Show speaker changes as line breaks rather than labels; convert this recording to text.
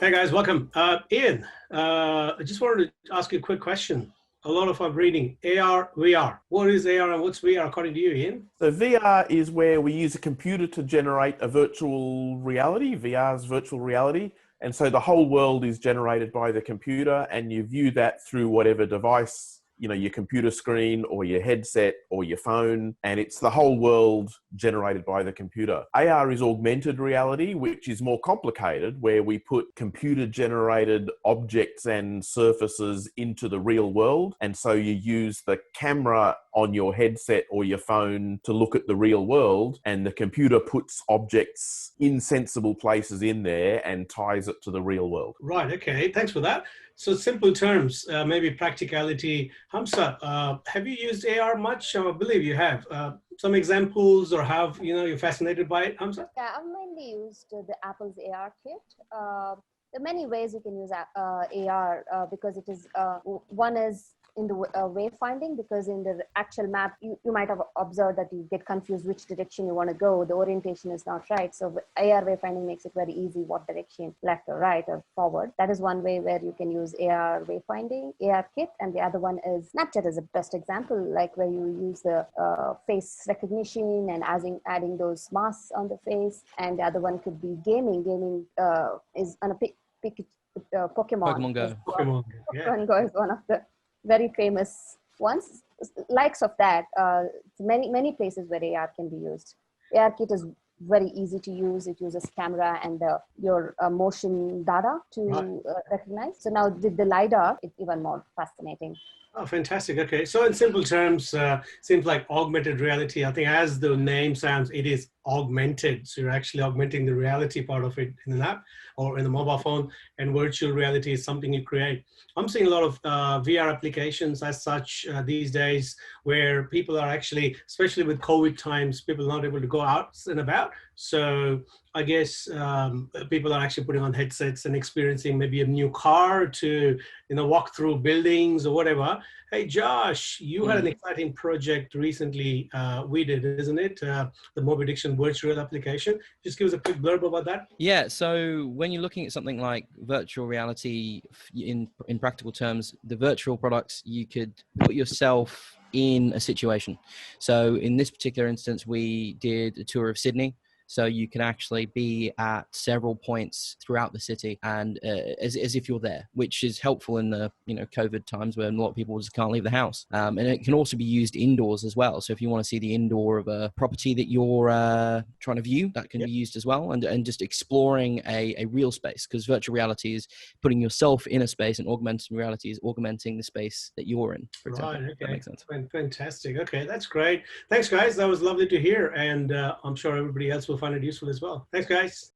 Hey guys, welcome. Ian, I just wanted to ask you a quick question. A lot of I'm reading AR, VR. What is AR and what's VR according to you, Ian?
So VR is where we use a computer to generate a virtual reality. VR is virtual reality. And so the whole world is generated by the computer, and you view that through whatever device, your computer screen or your headset or your phone, and it's the whole world generated by the computer. AR is augmented reality, which is more complicated, where we put computer generated objects and surfaces into the real world. And so you use the camera on your headset or your phone to look at the real world, and the computer puts objects in sensible places in there and ties it to the real world.
Right, okay, thanks for that. So simple terms, maybe practicality. Hamza, have you used AR much? I believe you have. Some examples, or you're fascinated by it, Hamza?
Yeah, I've mainly used the Apple's AR kit. There are many ways you can use AR because it is, one is in the wayfinding, because in the actual map, you might have observed that you get confused which direction you want to go. The orientation is not right. So AR wayfinding makes it very easy what direction, left or right or forward. That is one way where you can use AR wayfinding, AR kit. And the other one is Snapchat is the best example, like where you use the face recognition and adding those masks on the face. And the other one could be gaming. Gaming is on a Pokemon.
Pokemon Go.
Pokemon Go is one of the very famous ones. Likes of that, many places where AR can be used. AR kit is very easy to use. It uses camera and your motion data to recognize. So now with the LiDAR, it's even more fascinating.
Oh, fantastic. Okay. So in simple terms, seems like augmented reality. I think as the name sounds, it is augmented. So you're actually augmenting the reality part of it in an app or in the mobile phone, and virtual reality is something you create. I'm seeing a lot of VR applications as such these days, where people are actually, especially with COVID times, people are not able to go out and about. So I guess people are actually putting on headsets and experiencing maybe a new car to, walk through buildings or whatever. Hey, Josh, you had an exciting project recently we did, isn't it? The Mobiddiction virtual application. Just give us a quick blurb about that.
Yeah, so when you're looking at something like virtual reality in practical terms, the virtual products, you could put yourself in a situation. So in this particular instance, we did a tour of Sydney. So you can actually be at several points throughout the city, and as if you're there, which is helpful in the COVID times where a lot of people just can't leave the house. And it can also be used indoors as well. So if you want to see the indoor of a property that you're trying to view, that can be used as well, and just exploring a real space, because virtual reality is putting yourself in a space, and augmented reality is augmenting the space that you're in. For example,
right. Okay.
That makes sense.
Fantastic. Okay, that's great. Thanks, guys. That was lovely to hear, and I'm sure everybody else will find it useful as well. Thanks, guys.